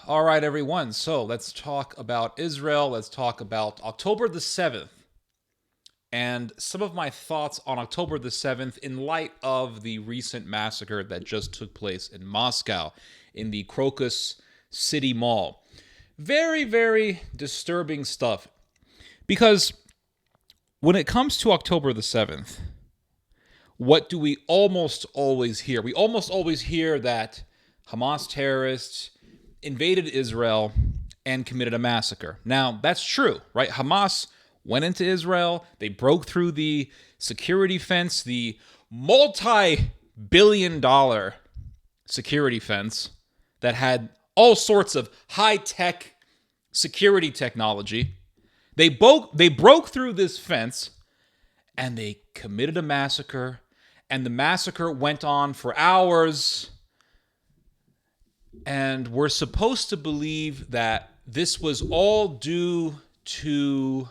All right, everyone. So let's talk about Israel. Let's talk about October the 7th and some of my thoughts on October the 7th in light of the recent massacre that just took place in Moscow in the Crocus City Mall. Very, very disturbing stuff because when it comes to October the 7th, what do we almost always hear? We almost always hear that Hamas terrorists invaded Israel and committed a massacre. Now, that's true, right? Hamas went into Israel. They broke through the security fence, the multi-billion-dollar security fence that had all sorts of high-tech security technology. They broke through this fence and they committed a massacre, and the massacre went on for hours. And we're supposed to believe that this was all due to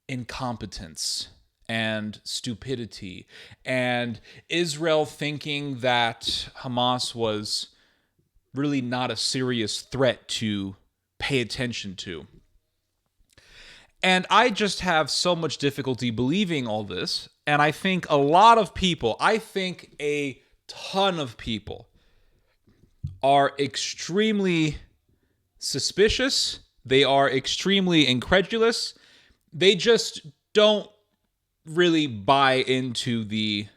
incompetence and stupidity, and Israel thinking that Hamas was really not a serious threat to pay attention to. And I just have so much difficulty believing all this. And I think a lot of people, I think a ton of people are extremely suspicious. They are extremely incredulous. They just don't really buy into the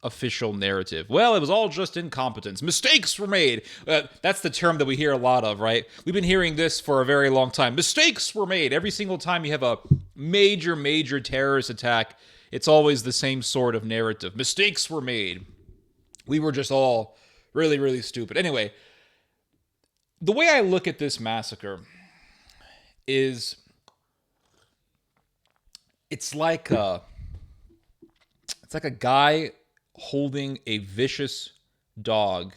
official narrative. Well, it was all just incompetence. Mistakes were made. That's the term that we hear a lot of, right? We've been hearing this for a very long time. Mistakes were made. Every single time you have a major terrorist attack, it's always the same sort of narrative. Mistakes were made. We were just all really stupid. Anyway, the way I look at this massacre is it's like a guy holding a vicious dog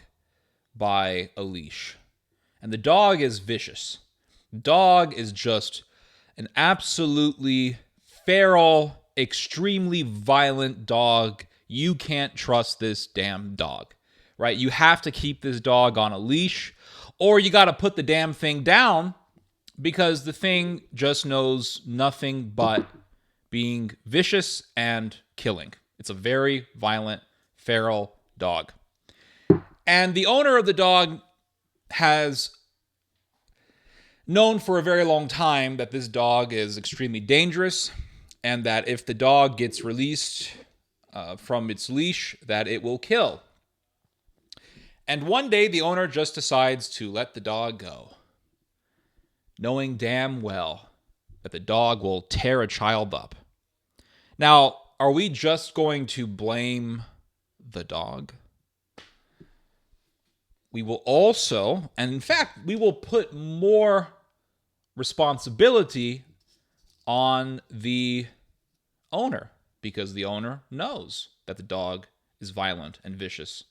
by a leash. And the dog is vicious. The dog is just an absolutely feral, extremely violent dog. You can't trust this damn dog, right? You have to keep this dog on a leash, or you got to put the damn thing down because the thing just knows nothing but being vicious and killing. It's a very violent, feral dog. And the owner of the dog has known for a very long time that this dog is extremely dangerous, and that if the dog gets released from its leash, that it will kill. And one day the owner just decides to let the dog go, knowing damn well that the dog will tear a child up. Now, are we just going to blame the dog? We will also, and in fact, we will put more responsibility on the owner, because the owner knows that the dog is violent and vicious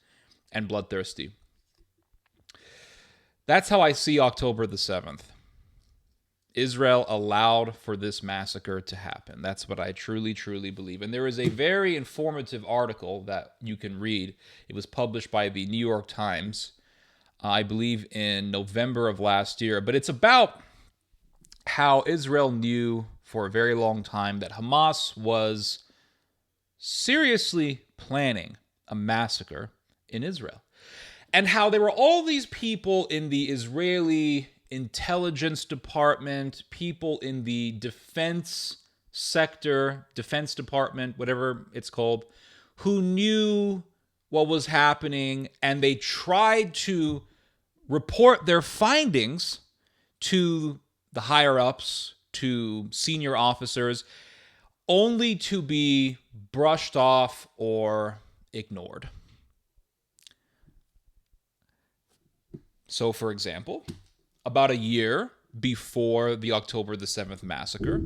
and bloodthirsty. That's how I see October the 7th. Israel allowed for this massacre to happen. That's what I truly believe. And there is a very informative article that you can read. It was published by the New York Times, I believe in November of last year. But it's about how Israel knew for a very long time that Hamas was seriously planning a massacre in Israel. And how there were all these people in the Israeli intelligence department, people in the defense sector, defense department, whatever it's called, who knew what was happening, and they tried to report their findings to the higher-ups, to senior officers, only to be brushed off or ignored. So, for example, about a year before the October the 7th massacre,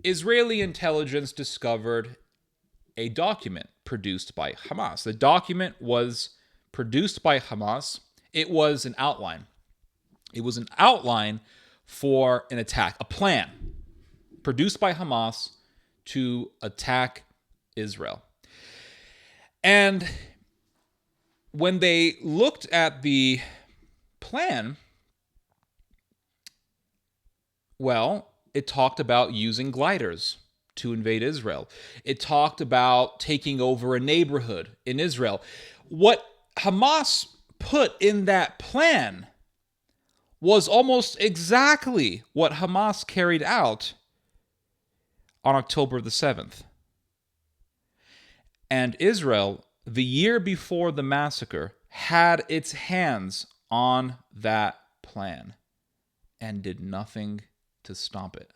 Israeli intelligence discovered a document produced by Hamas. The document was produced by Hamas. It was an outline. It was an outline for an attack, a plan produced by Hamas to attack Israel. And when they looked at the plan, Well, it talked about using gliders to invade Israel. It talked about taking over a neighborhood in Israel. What Hamas put in that plan was almost exactly what Hamas carried out on October the 7th. And Israel, the year before the massacre, had its hands on that plan and did nothing to stop it.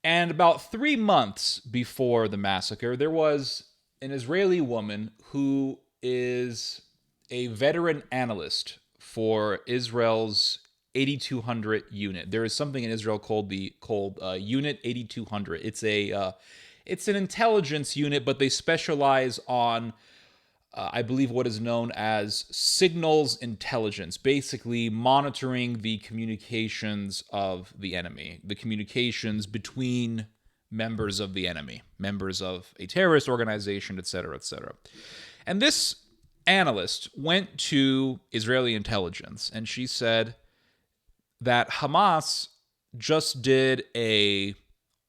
And about 3 months before the massacre, there was an Israeli woman who is a veteran analyst for Israel's 8200 unit. There is something in Israel called Unit 8200. It's an intelligence unit, but they specialize on I believe what is known as signals intelligence, basically monitoring the communications of the enemy, the communications between members of the enemy, members of a terrorist organization, etc., etc. And this analyst went to Israeli intelligence and she said that Hamas just did a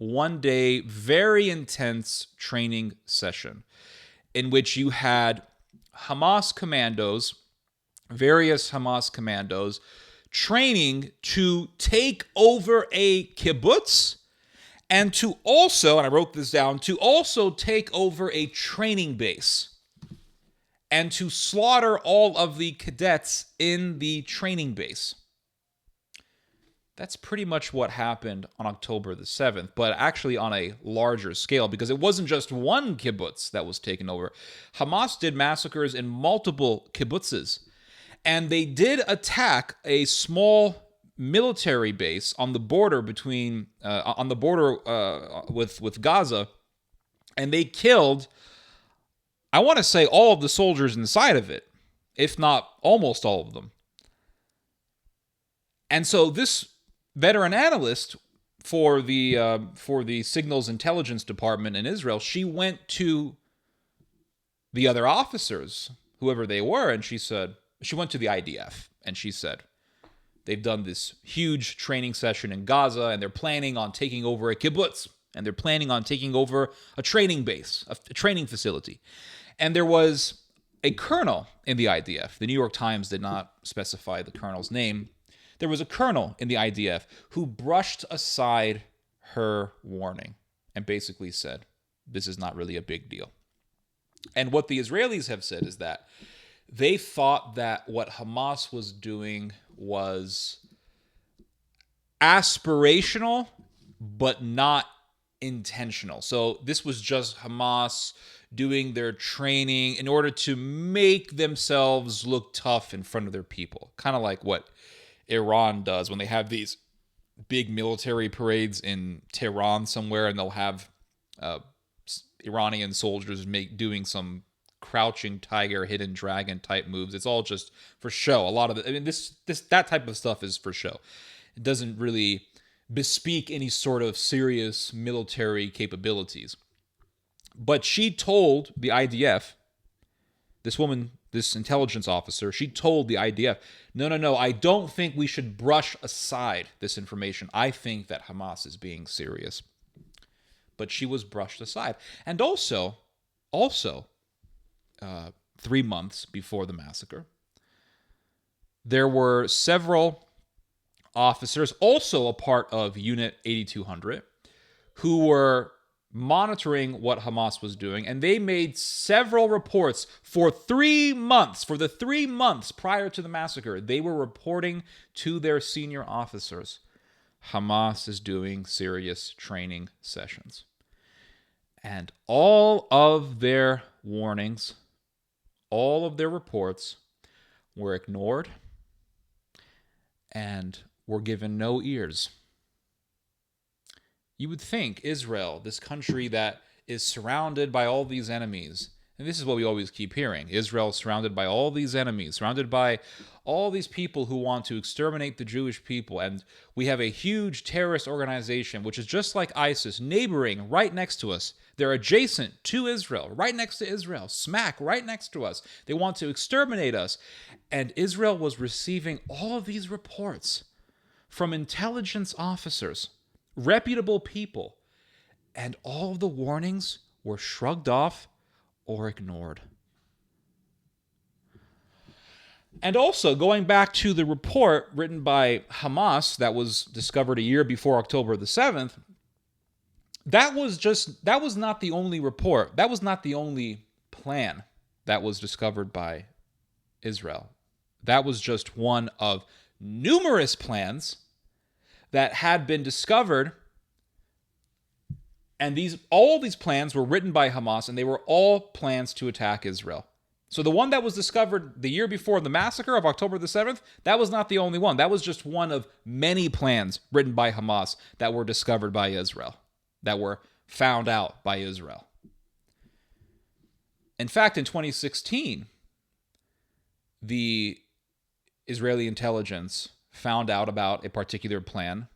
1-day, very intense training session in which you had Hamas commandos, various Hamas commandos, training to take over a kibbutz and to also, and I wrote this down, to also take over a training base and to slaughter all of the cadets in the training base. That's pretty much what happened on October the 7th, but actually on a larger scale, because it wasn't just one kibbutz that was taken over. Hamas did massacres in multiple kibbutzes, and they did attack a small military base on the border with Gaza, and they killed, I want to say, all of the soldiers inside of it, if not almost all of them. And so this veteran analyst for the signals intelligence department in Israel, she went to the other officers, whoever they were, and she went to the IDF, and she said, they've done this huge training session in Gaza, and they're planning on taking over a kibbutz, and they're planning on taking over a training base, a training facility. And there was a colonel in the IDF. The New York Times did not specify the colonel's name. There was a colonel in the IDF who brushed aside her warning and basically said, this is not really a big deal. And what the Israelis have said is that they thought that what Hamas was doing was aspirational, but not intentional. So this was just Hamas doing their training in order to make themselves look tough in front of their people. Kind of like what Iran does when they have these big military parades in Tehran somewhere, and they'll have Iranian soldiers doing some crouching tiger, hidden dragon type moves. It's all just for show. A lot of it, I mean, that type of stuff is for show. It doesn't really bespeak any sort of serious military capabilities. But she told the IDF, this woman, this intelligence officer, she told the IDF, no, I don't think we should brush aside this information. I think that Hamas is being serious. But she was brushed aside. And also, 3 months before the massacre, there were several officers, also a part of Unit 8200, who were monitoring what Hamas was doing, and they made several reports for 3 months. For the 3 months prior to the massacre, they were reporting to their senior officers, Hamas is doing serious training sessions. And all of their warnings, all of their reports were ignored and were given no ears. You would think Israel, this country that is surrounded by all these enemies, and this is what we always keep hearing, Israel surrounded by all these enemies, surrounded by all these people who want to exterminate the Jewish people, and we have a huge terrorist organization, which is just like ISIS, neighboring right next to us. They're adjacent to Israel, right next to Israel, smack right next to us. They want to exterminate us. And Israel was receiving all of these reports from intelligence officers, reputable people, and all of the warnings were shrugged off or ignored. And also, going back to the report written by Hamas that was discovered a year before October the 7th, that was not the only report. That was not the only plan that was discovered by Israel. That was just one of numerous plans that had been discovered. And all these plans were written by Hamas, and they were all plans to attack Israel. So the one that was discovered the year before the massacre of October the 7th, that was not the only one. That was just one of many plans written by Hamas that were discovered by Israel, that were found out by Israel. In fact, in 2016, the Israeli intelligence found out about a particular plan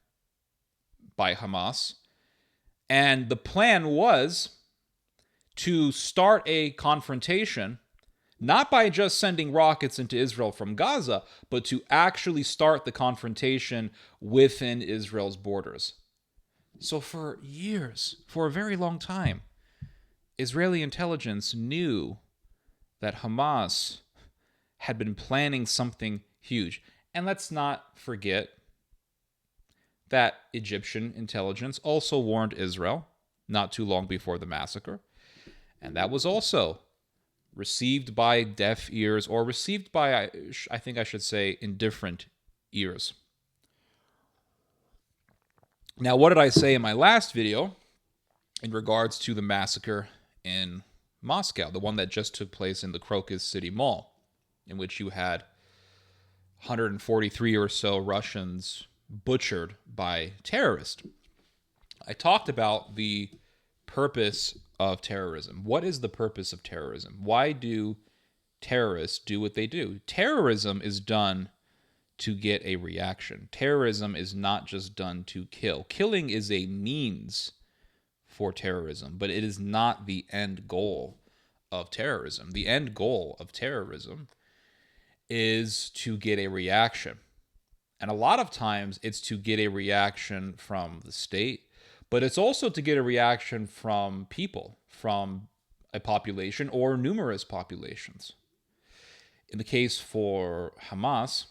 by Hamas, and the plan was to start a confrontation, not by just sending rockets into Israel from Gaza, but to actually start the confrontation within Israel's borders. So for years, for a very long time, Israeli intelligence knew that Hamas had been planning something huge. And let's not forget that Egyptian intelligence also warned Israel not too long before the massacre. And that was also received by deaf ears, or received by, I think I should say, indifferent ears. Now, what did I say in my last video in regards to the massacre in Moscow, the one that just took place in the Crocus City Mall, in which you had 143 or so Russians butchered by terrorists? I talked about the purpose of terrorism. What is the purpose of terrorism? Why do terrorists do what they do? Terrorism is done to get a reaction. Terrorism is not just done to kill. Killing is a means for terrorism, but it is not the end goal of terrorism. The end goal of terrorism is to get a reaction. And a lot of times it's to get a reaction from the state, but it's also to get a reaction from people, from a population or numerous populations. In the case for Hamas,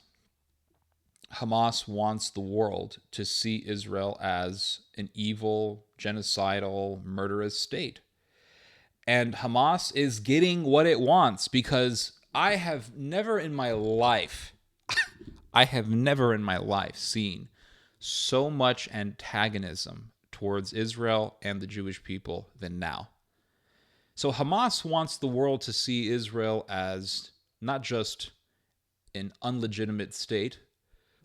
Hamas wants the world to see Israel as an evil, genocidal, murderous state. And Hamas is getting what it wants, because I have never in my life seen so much antagonism towards Israel and the Jewish people than now. So Hamas wants the world to see Israel as not just an unlegitimate state,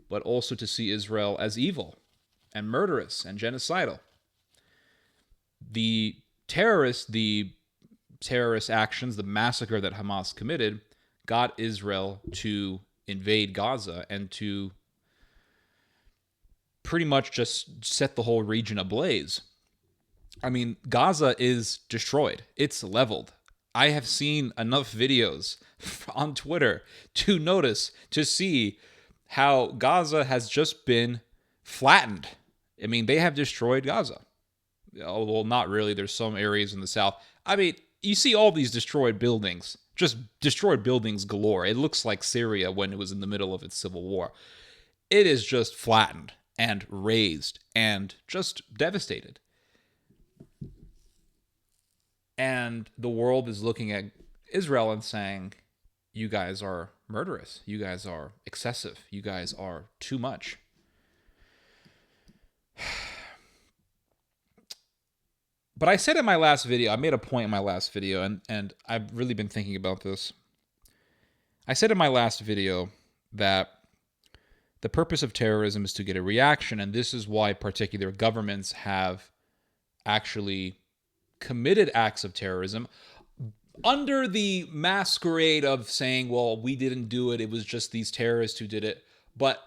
but also to see Israel as evil and murderous and genocidal. The terrorist actions, the massacre that Hamas committed, got Israel to invade Gaza and to pretty much just set the whole region ablaze. I mean, Gaza is destroyed. It's leveled. I have seen enough videos on Twitter to see how Gaza has just been flattened. I mean, they have destroyed Gaza. Oh, well, not really. There's some areas in the south. I mean, you see all these destroyed buildings, just destroyed buildings galore. It looks like Syria when it was in the middle of its civil war. It is just flattened and razed and just devastated. And the world is looking at Israel and saying, you guys are murderous. You guys are excessive. You guys are too much. But I said in my last video, I made a point in my last video, and I've really been thinking about this. I said in my last video that the purpose of terrorism is to get a reaction, and this is why particular governments have actually committed acts of terrorism under the masquerade of saying, well, we didn't do it, it was just these terrorists who did it. But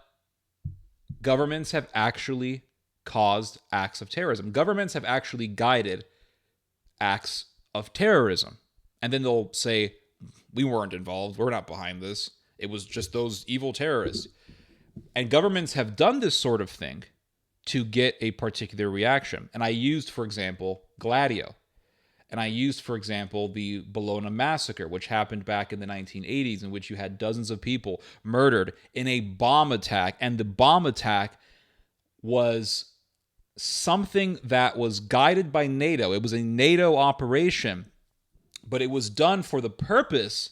governments have actually caused acts of terrorism. Governments have actually guided acts of terrorism. And then they'll say, we weren't involved, we're not behind this, it was just those evil terrorists. And governments have done this sort of thing to get a particular reaction. And I used, for example, Gladio. And I used, for example, the Bologna massacre, which happened back in the 1980s, in which you had dozens of people murdered in a bomb attack. And the bomb attack was something that was guided by NATO. It was a NATO operation, but it was done for the purpose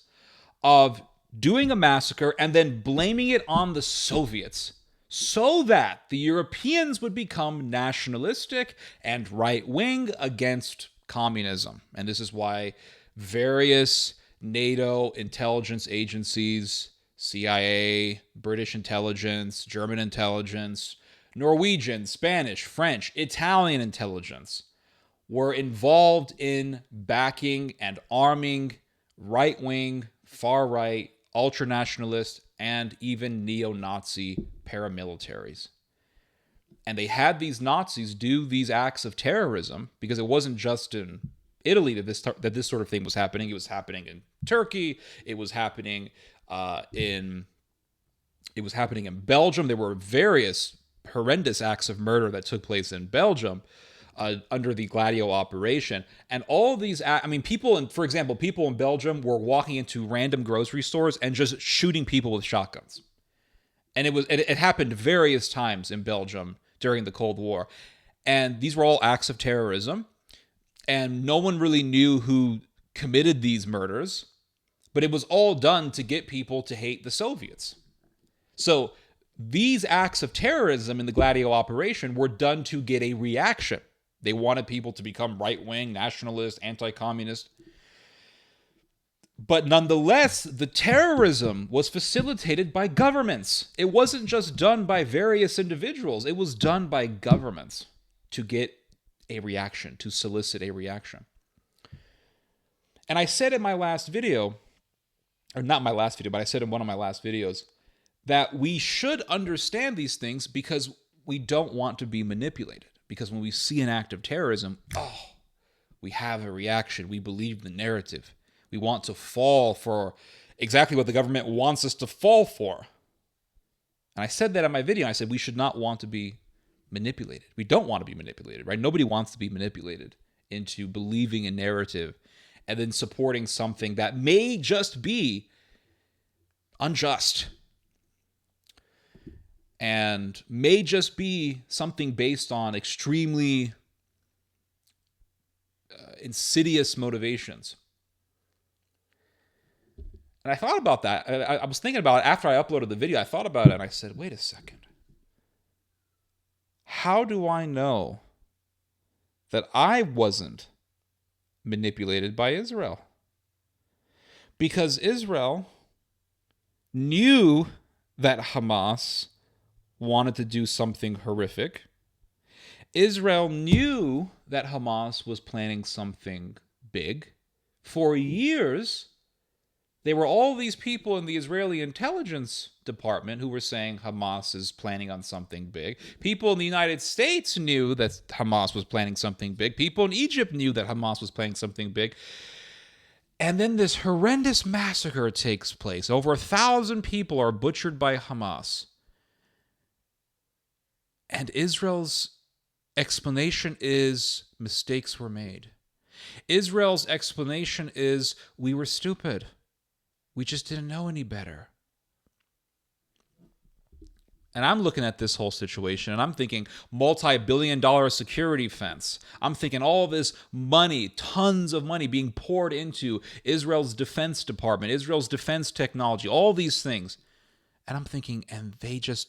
of doing a massacre and then blaming it on the Soviets so that the Europeans would become nationalistic and right-wing against communism. And this is why various NATO intelligence agencies, CIA, British intelligence, German intelligence, Norwegian, Spanish, French, Italian intelligence were involved in backing and arming right-wing, far-right, ultra-nationalist, and even neo-Nazi paramilitaries. And they had these Nazis do these acts of terrorism because it wasn't just in Italy that this sort of thing was happening. It was happening in Turkey. It was happening in Belgium. There were various horrendous acts of murder that took place in Belgium under the Gladio operation. And all of these, for example, people in Belgium were walking into random grocery stores and just shooting people with shotguns. And it happened various times in Belgium during the Cold War. And these were all acts of terrorism. And no one really knew who committed these murders. But it was all done to get people to hate the Soviets. So these acts of terrorism in the Gladio operation were done to get a reaction. They wanted people to become right-wing, nationalist, anti-communist. But nonetheless, the terrorism was facilitated by governments. It wasn't just done by various individuals. It was done by governments to get a reaction, to solicit a reaction. And I said in my last video, or not my last video, but I said in one of my last videos, that we should understand these things because we don't want to be manipulated. Because when we see an act of terrorism, we have a reaction. We believe the narrative. We want to fall for exactly what the government wants us to fall for. And I said that in my video. I said we should not want to be manipulated. We don't want to be manipulated, right? Nobody wants to be manipulated into believing a narrative and then supporting something that may just be unjust and may just be something based on extremely insidious motivations. And I thought about that. I was thinking about it after I uploaded the video. I thought about it and I said, wait a second. How do I know that I wasn't manipulated by Israel? Because Israel knew that Hamas wanted to do something horrific. Israel knew that Hamas was planning something big. For years, there were all these people in the Israeli intelligence department who were saying Hamas is planning on something big. People in the United States knew that Hamas was planning something big. People in Egypt knew that Hamas was planning something big. And then this horrendous massacre takes place. Over 1,000 people are butchered by Hamas. And Israel's explanation is mistakes were made. Israel's explanation is we were stupid. We just didn't know any better. And I'm looking at this whole situation and I'm thinking multi-billion-dollar security fence. I'm thinking all this money, tons of money being poured into Israel's defense department, Israel's defense technology, all these things. And I'm thinking, and they just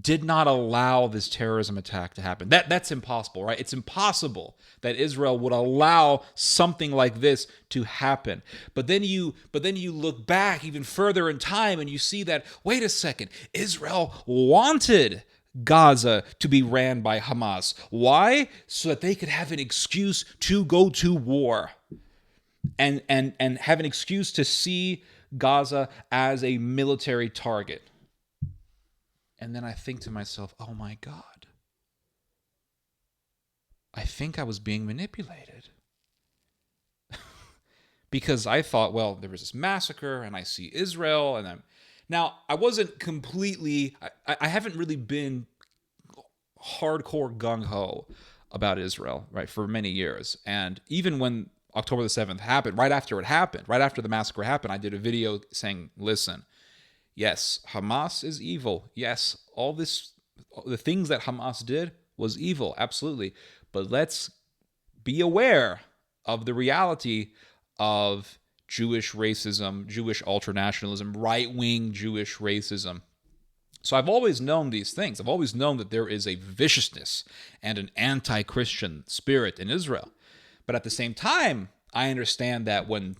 did not allow this terrorism attack to happen. That's impossible, right? It's impossible that Israel would allow something like this to happen. But then you look back even further in time and you see that, wait a second, Israel wanted Gaza to be ran by Hamas. Why? So that they could have an excuse to go to war and have an excuse to see Gaza as a military target. And then I think to myself, oh my God, I think I was being manipulated. Because I thought, well, there was this massacre and I see Israel and Now, I wasn't completely, I haven't really been hardcore gung-ho about Israel, right, for many years. And even when October the 7th happened, right after it happened, right after the massacre happened, I did a video saying, listen, yes, Hamas is evil. Yes, all this, the things that Hamas did was evil, absolutely. But let's be aware of the reality of Jewish racism, Jewish ultranationalism, right-wing Jewish racism. So I've always known these things. I've always known that there is a viciousness and an anti-Christian spirit in Israel. But at the same time, I understand that when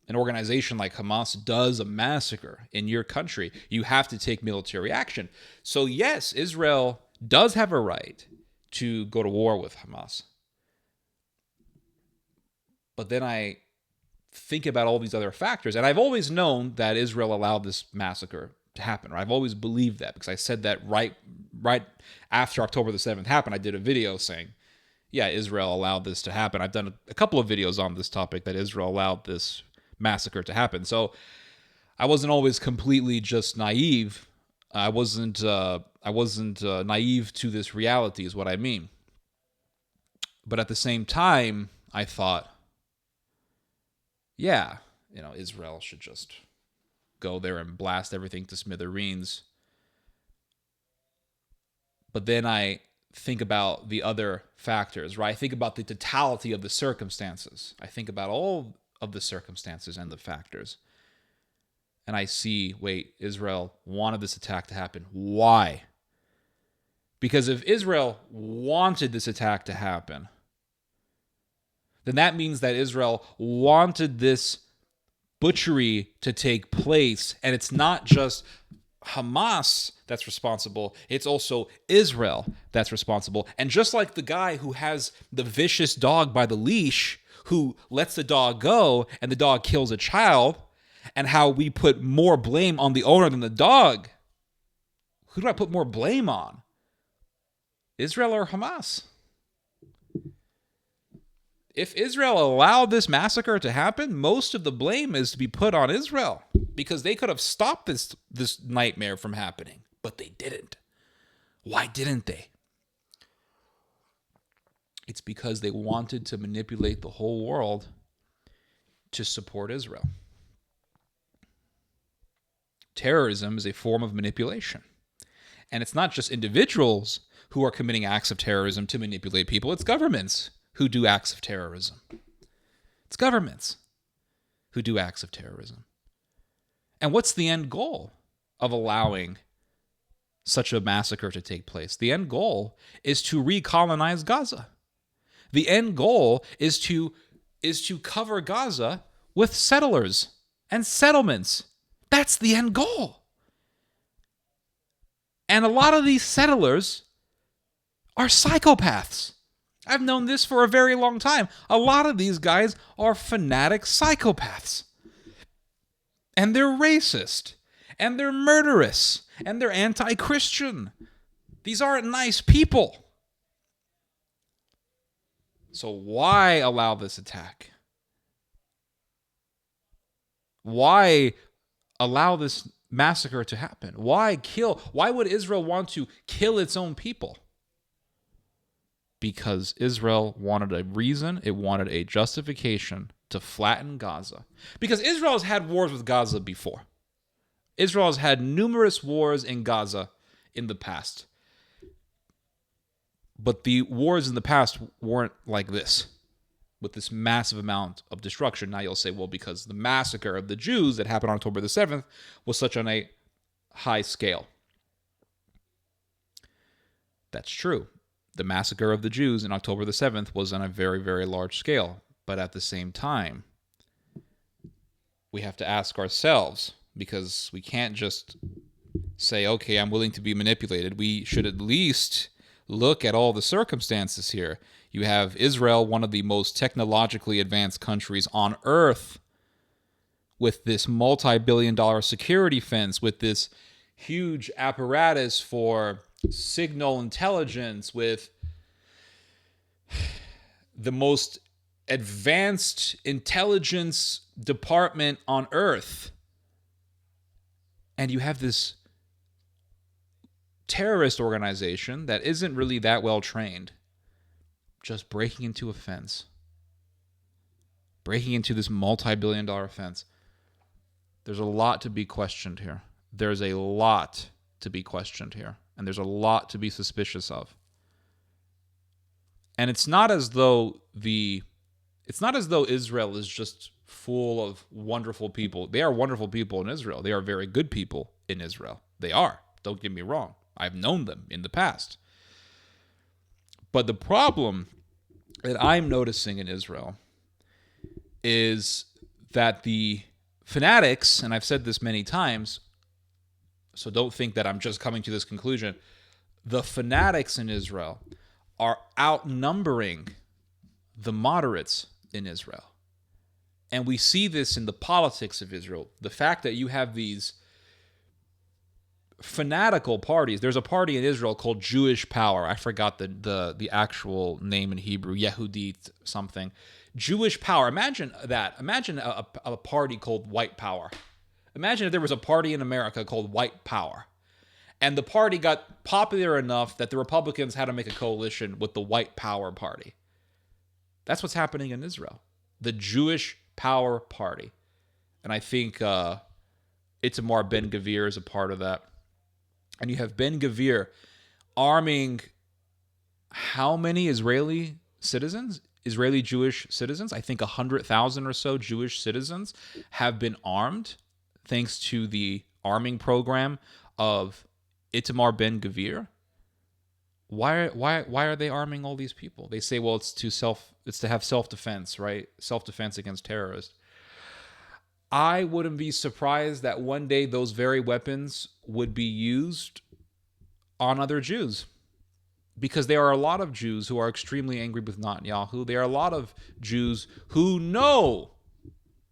an organization like Hamas does a massacre in your country, you have to take military action. So yes, Israel does have a right to go to war with Hamas. But then I think about all these other factors, and I've always known that Israel allowed this massacre to happen. I've always believed that because I said that right after October the 7th happened. I did a video saying, yeah, Israel allowed this to happen. I've done a couple of videos on this topic that Israel allowed this massacre to happen. So I wasn't always completely just naive. I wasn't naive to this reality is what I mean. But at the same time, I thought, yeah, Israel should just go there and blast everything to smithereens. But then I think about the other factors, right? I think about the totality of the circumstances. I think about all of the circumstances and the factors. And I see, wait, Israel wanted this attack to happen. Why? Because if Israel wanted this attack to happen, then that means that Israel wanted this butchery to take place. And it's not just Hamas that's responsible, it's also Israel that's responsible. And just like the guy who has the vicious dog by the leash, who lets the dog go and the dog kills a child, and how we put more blame on the owner than the dog, who do I put more blame on? Israel or Hamas? If Israel allowed this massacre to happen, most of the blame is to be put on Israel because they could have stopped this nightmare from happening, but they didn't. Why didn't they? It's because they wanted to manipulate the whole world to support Israel. Terrorism is a form of manipulation. And it's not just individuals who are committing acts of terrorism to manipulate people, it's governments who do acts of terrorism. It's governments who do acts of terrorism. And what's the end goal of allowing such a massacre to take place? The end goal is to recolonize Gaza. The end goal is to cover Gaza with settlers and settlements. That's the end goal. And a lot of these settlers are psychopaths. I've known this for a very long time. A lot of these guys are fanatic psychopaths. And they're racist. And they're murderous. And they're anti-Christian. These aren't nice people. So why allow this attack? Why allow this massacre to happen? Why kill? Why would Israel want to kill its own people? Because Israel wanted a reason, it wanted a justification to flatten Gaza. Because Israel has had wars with Gaza before. Israel has had numerous wars in Gaza in the past. But the wars in the past weren't like this, with this massive amount of destruction. Now you'll say, well, because the massacre of the Jews that happened on October the 7th was such on a high scale. That's true. The massacre of the Jews in October the 7th was on a very, very large scale. But at the same time, we have to ask ourselves, because we can't just say, okay, I'm willing to be manipulated. We should at least look at all the circumstances here. You have Israel, one of the most technologically advanced countries on earth, with this multi-billion-dollar security fence, with this huge apparatus for signal intelligence, with the most advanced intelligence department on earth. And you have this terrorist organization that isn't really that well trained, just breaking into a fence, breaking into this multi-billion-dollar fence. There's a lot to be questioned here. There's a lot to be questioned here. And there's a lot to be suspicious of. And it's not as though Israel is just full of wonderful people. They are wonderful people in Israel. They are very good people in Israel. They are. Don't get me wrong. I've known them in the past. But the problem that I'm noticing in Israel is that the fanatics, and I've said this many times, so don't think that I'm just coming to this conclusion, the fanatics in Israel are outnumbering the moderates in Israel. And we see this in the politics of Israel. The fact that you have these fanatical parties. There's a party in Israel called Jewish Power. I forgot the actual name in Hebrew, Yehudi something. Jewish Power. Imagine that. Imagine a party called White Power. Imagine if there was a party in America called White Power. And the party got popular enough that the Republicans had to make a coalition with the White Power Party. That's what's happening in Israel. The Jewish Power Party. And I think Itamar Ben-Gvir is a part of that. And you have Ben-Gvir arming how many Israeli citizens? Israeli Jewish citizens? I think 100,000 or so Jewish citizens have been armed thanks to the arming program of Itamar Ben-Gvir. Why are they arming all these people? They say, well, it's to have self-defense, right? Self-defense against terrorists. I wouldn't be surprised that one day those very weapons would be used on other Jews. Because there are a lot of Jews who are extremely angry with Netanyahu. There are a lot of Jews who know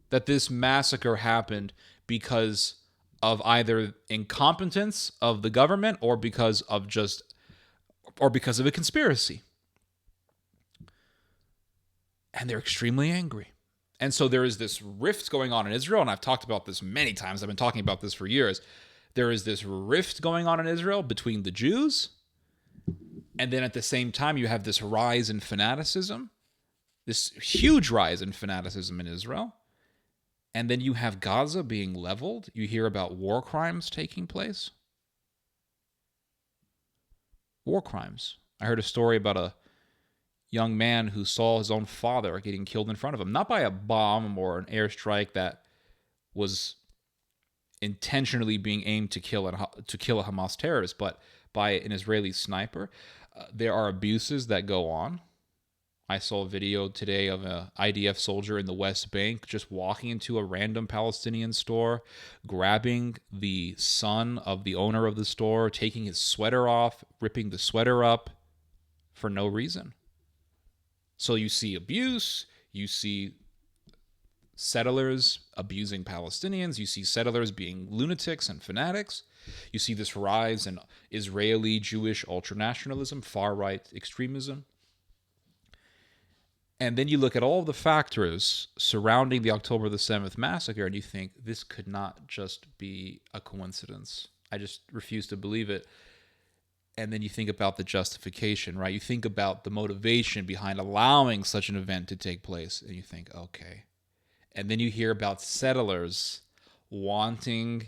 that this massacre happened because of either incompetence of the government or because of a conspiracy. And they're extremely angry. And so there is this rift going on in Israel, and I've talked about this many times. I've been talking about this for years. There is this rift going on in Israel between the Jews, and then at the same time, you have this rise in fanaticism, this huge rise in fanaticism in Israel. And then you have Gaza being leveled. You hear about war crimes taking place. War crimes. I heard a story about a young man who saw his own father getting killed in front of him, not by a bomb or an airstrike that was intentionally being aimed to kill a Hamas terrorist, but by an Israeli sniper. There are abuses that go on. I saw a video today of an IDF soldier in the West Bank just walking into a random Palestinian store, grabbing the son of the owner of the store, taking his sweater off, ripping the sweater up for no reason. So you see abuse, you see settlers abusing Palestinians, you see settlers being lunatics and fanatics, you see this rise in Israeli Jewish ultranationalism, far-right extremism. And then you look at all the factors surrounding the October the 7th massacre, and you think, this could not just be a coincidence. I just refuse to believe it. And then you think about the justification, right? You think about the motivation behind allowing such an event to take place, and you think, okay. And then you hear about settlers wanting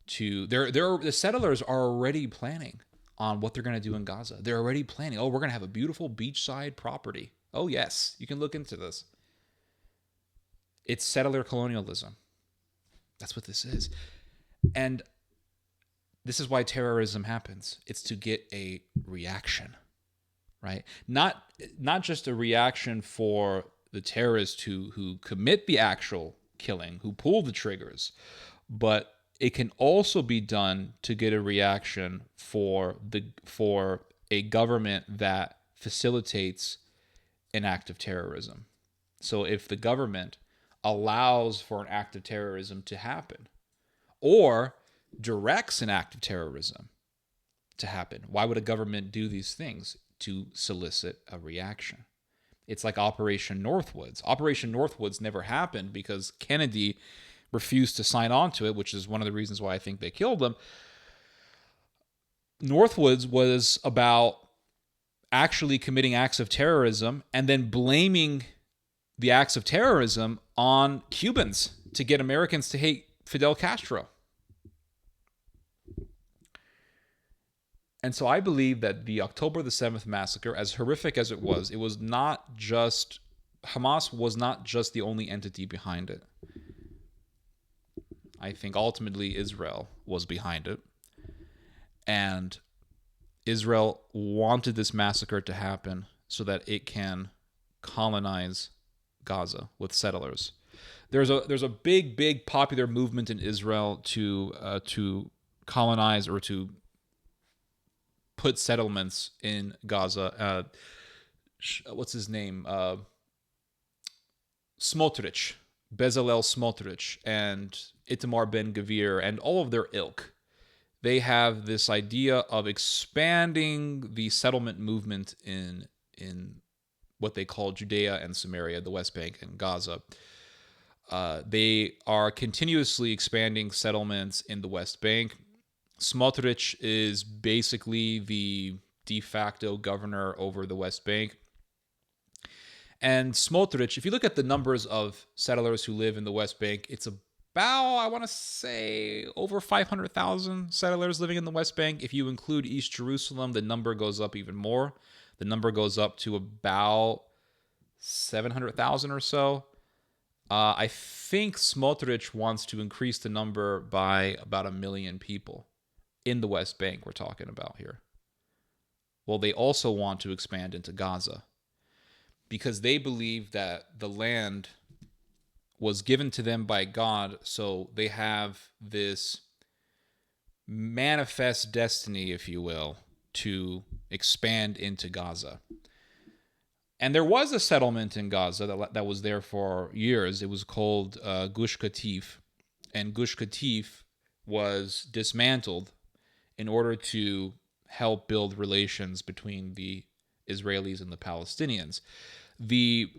to... The settlers are already planning on what they're going to do in Gaza. They're already planning, we're going to have a beautiful beachside property. Oh, yes, you can look into this. It's settler colonialism. That's what this is. And this is why terrorism happens. It's to get a reaction, right? Not just a reaction for the terrorists who commit the actual killing, who pull the triggers, but it can also be done to get a reaction for a government that facilitates an act of terrorism. So if the government allows for an act of terrorism to happen or directs an act of terrorism to happen, why would a government do these things? To solicit a reaction. It's like Operation Northwoods. Operation Northwoods never happened because Kennedy refused to sign on to it, which is one of the reasons why I think they killed him. Northwoods was about actually committing acts of terrorism and then blaming the acts of terrorism on Cubans to get Americans to hate Fidel Castro. And so I believe that the October the 7th massacre, as horrific as it was not just, Hamas was not just the only entity behind it. I think ultimately Israel was behind it. And Israel wanted this massacre to happen so that it can colonize Gaza with settlers. There's a big popular movement in Israel to colonize or to put settlements in Gaza. What's his name? Smotrich, Bezalel Smotrich, and Itamar Ben-Gvir, and all of their ilk. They have this idea of expanding the settlement movement in what they call Judea and Samaria, the West Bank and Gaza. They are continuously expanding settlements in the West Bank. Smotrich is basically the de facto governor over the West Bank. And Smotrich, if you look at the numbers of settlers who live in the West Bank, it's about, I want to say, over 500,000 settlers living in the West Bank. If you include East Jerusalem, the number goes up even more. The number goes up to about 700,000 or so. I think Smotrich wants to increase the number by about 1 million people in the West Bank we're talking about here. Well, they also want to expand into Gaza because they believe that the land was given to them by God, so they have this manifest destiny, if you will, to expand into Gaza. And there was a settlement in Gaza that was there for years. It was called Gush Katif, and Gush Katif was dismantled in order to help build relations between the Israelis and the Palestinians. The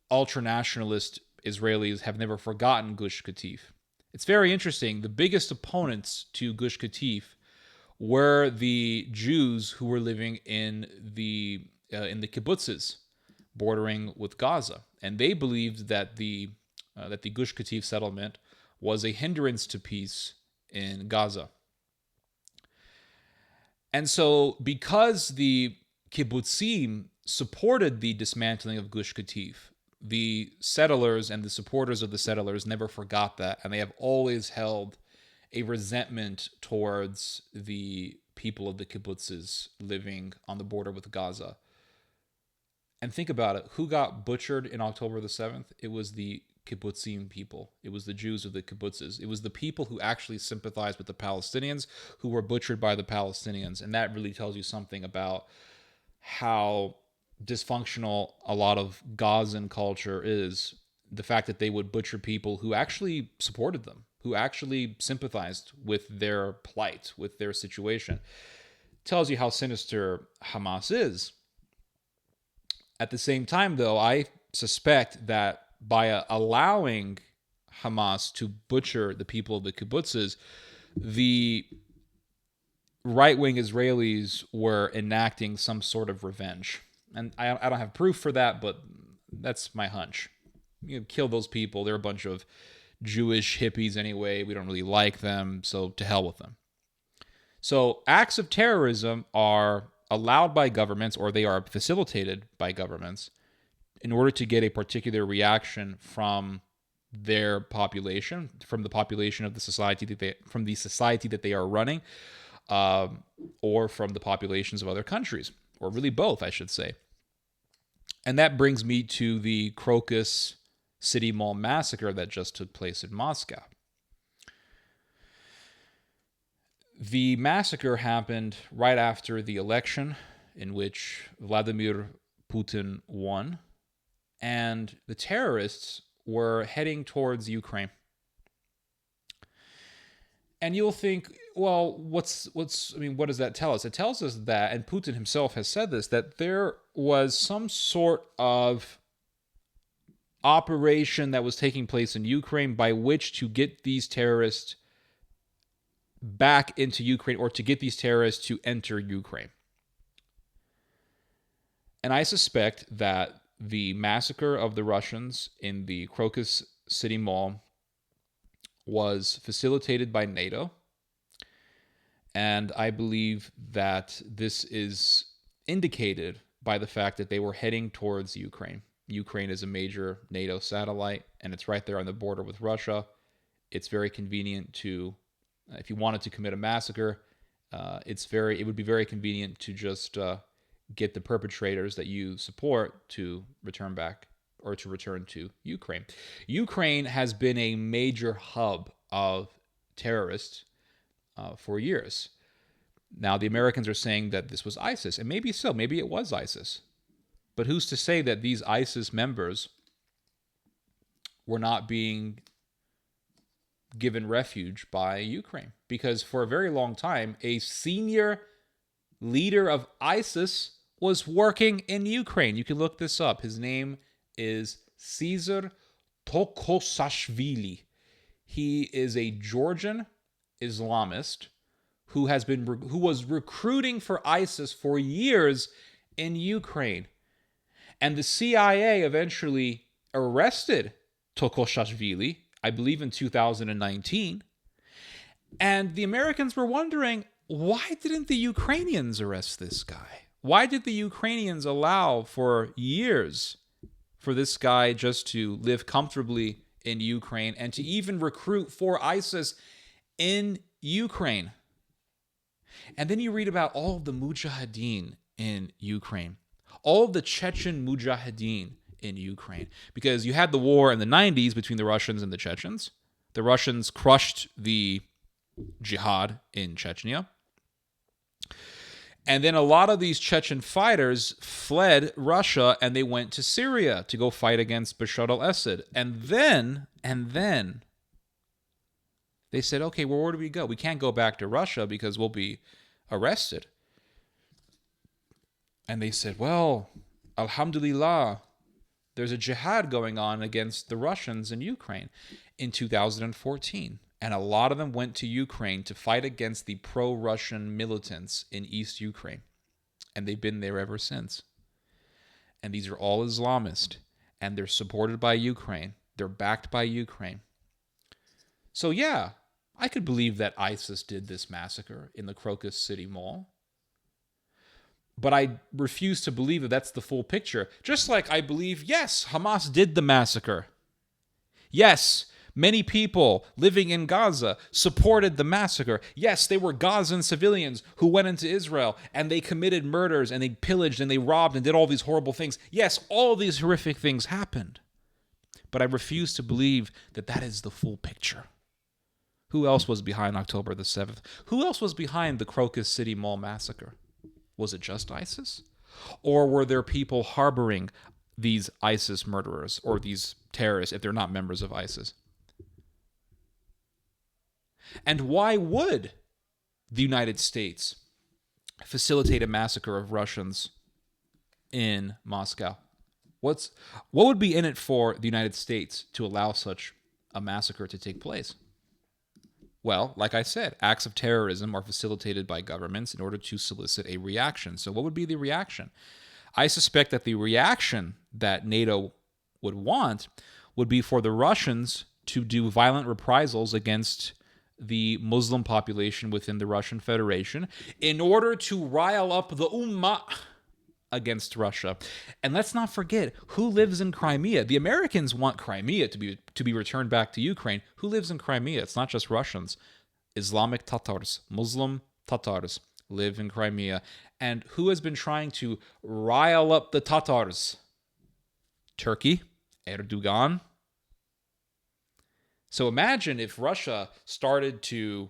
ultranationalist Israelis have never forgotten Gush Katif. It's very interesting. The biggest opponents to Gush Katif were the Jews who were living in the kibbutzes bordering with Gaza, and they believed that the Gush Katif settlement was a hindrance to peace in Gaza. And so, because the kibbutzim supported the dismantling of Gush Katif, the settlers and the supporters of the settlers never forgot that, and they have always held a resentment towards the people of the kibbutzes living on the border with Gaza. And think about it. Who got butchered in October the 7th? It was the kibbutzim people. It was the Jews of the kibbutzes. It was the people who actually sympathized with the Palestinians who were butchered by the Palestinians. And that really tells you something about how dysfunctional a lot of Gazan culture is. The fact that they would butcher people who actually supported them, who actually sympathized with their plight, with their situation, tells you how sinister Hamas is. At the same time, though, I suspect that by allowing Hamas to butcher the people of the kibbutzes, the right-wing Israelis were enacting some sort of revenge. And I don't have proof for that, but that's my hunch. You know, kill those people. They're a bunch of Jewish hippies anyway. We don't really like them, so to hell with them. So acts of terrorism are allowed by governments, or they are facilitated by governments, in order to get a particular reaction from their population, from the population of the society that they are running, or from the populations of other countries, or really both, I should say. And that brings me to the Crocus City Mall massacre that just took place in Moscow. The massacre happened right after the election in which Vladimir Putin won, and the terrorists were heading towards Ukraine. And you'll think, well, what does that tell us? It tells us that, and Putin himself has said this, that there was some sort of operation that was taking place in Ukraine by which to get these terrorists back into Ukraine, or to get these terrorists to enter Ukraine. And I suspect that the massacre of the Russians in the Crocus City Mall was facilitated by NATO. And I believe that this is indicated by the fact that they were heading towards Ukraine. Ukraine is a major NATO satellite, and it's right there on the border with Russia. It's very convenient to, if you wanted to commit a massacre, it would be very convenient to just get the perpetrators that you support to return back, or to return to Ukraine. Ukraine has been a major hub of terrorists for years. Now, the Americans are saying that this was ISIS, and maybe so, maybe it was ISIS. But who's to say that these ISIS members were not being given refuge by Ukraine? Because for a very long time, a senior leader of ISIS was working in Ukraine. You can look this up. His name is Caesar Tokosashvili. He is a Georgian Islamist who was recruiting for ISIS for years in Ukraine. And the CIA eventually arrested Tokosashvili, I believe in 2019. And the Americans were wondering, why didn't the Ukrainians arrest this guy? Why did the Ukrainians allow for years for this guy just to live comfortably in Ukraine and to even recruit for ISIS in Ukraine? And then you read about all of the mujahideen in Ukraine, all of the Chechen mujahideen in Ukraine, because you had the war in the 90s between the Russians and the Chechens. The Russians crushed the jihad in Chechnya. And then a lot of these Chechen fighters fled Russia and they went to Syria to go fight against Bashar al-Assad. And then they said, okay, well, where do we go? We can't go back to Russia because we'll be arrested. And they said, well, alhamdulillah, there's a jihad going on against the Russians in Ukraine in 2014. And a lot of them went to Ukraine to fight against the pro-Russian militants in East Ukraine. And they've been there ever since. And these are all Islamist. And they're supported by Ukraine. They're backed by Ukraine. So yeah, I could believe that ISIS did this massacre in the Crocus City Mall. But I refuse to believe that that's the full picture. Just like I believe, yes, Hamas did the massacre. Yes, many people living in Gaza supported the massacre. Yes, they were Gazan civilians who went into Israel and they committed murders and they pillaged and they robbed and did all these horrible things. Yes, all of these horrific things happened. But I refuse to believe that that is the full picture. Who else was behind October the 7th? Who else was behind the Crocus City Mall massacre? Was it just ISIS? Or were there people harboring these ISIS murderers or these terrorists if they're not members of ISIS? And why would the United States facilitate a massacre of Russians in Moscow? What would be in it for the United States to allow such a massacre to take place? Well, like I said, acts of terrorism are facilitated by governments in order to solicit a reaction. So what would be the reaction? I suspect that the reaction that NATO would want would be for the Russians to do violent reprisals against the Muslim population within the Russian Federation in order to rile up the Ummah against Russia. And let's not forget, who lives in Crimea? The Americans want Crimea to be returned back to Ukraine. Who lives in Crimea? It's not just Russians. Islamic Tatars, Muslim Tatars live in Crimea. And who has been trying to rile up the Tatars? Turkey, Erdogan. So imagine if Russia started to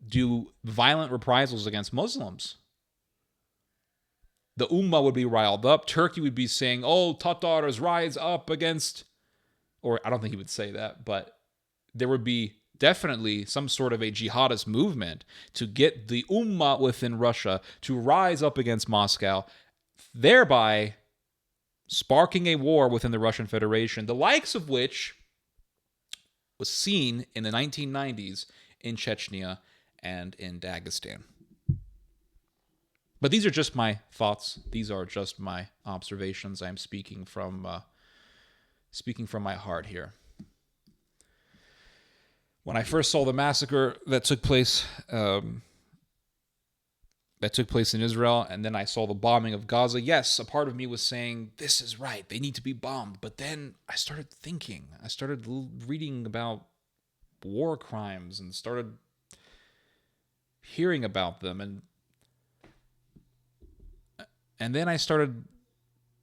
do violent reprisals against Muslims. The Ummah would be riled up. Turkey would be saying, oh, Tatars, rise up against... Or I don't think he would say that, but there would be definitely some sort of a jihadist movement to get the Ummah within Russia to rise up against Moscow, thereby sparking a war within the Russian Federation, the likes of which was seen in the 1990s in Chechnya and in Dagestan. But these are just my thoughts. These are just my observations. I'm speaking from my heart here. When I first saw the massacre that took place in Israel, and then I saw the bombing of Gaza, yes, a part of me was saying, this is right, they need to be bombed. But then I started thinking. I started reading about war crimes and started hearing about them. And then I started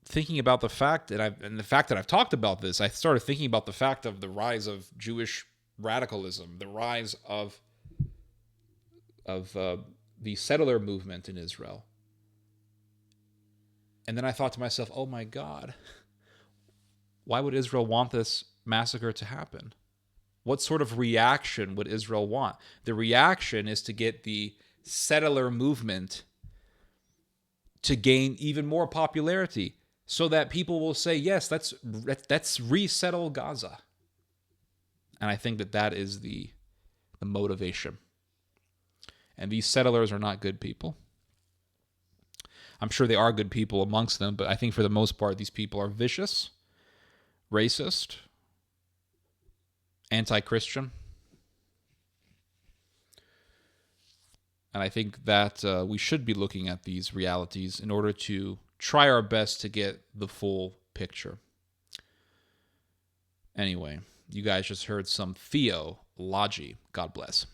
thinking about the fact that I've talked about this. I started thinking about the fact of the rise of Jewish radicalism, the rise of the settler movement in Israel. And then I thought to myself, oh my God, why would Israel want this massacre to happen? What sort of reaction would Israel want? The reaction is to get the settler movement to gain even more popularity so that people will say, yes, let's resettle Gaza. And I think that is the motivation. And these settlers are not good people. I'm sure there are good people amongst them, but I think for the most part, these people are vicious, racist, anti-Christian. And I think that we should be looking at these realities in order to try our best to get the full picture. Anyway, you guys just heard some theology. God bless.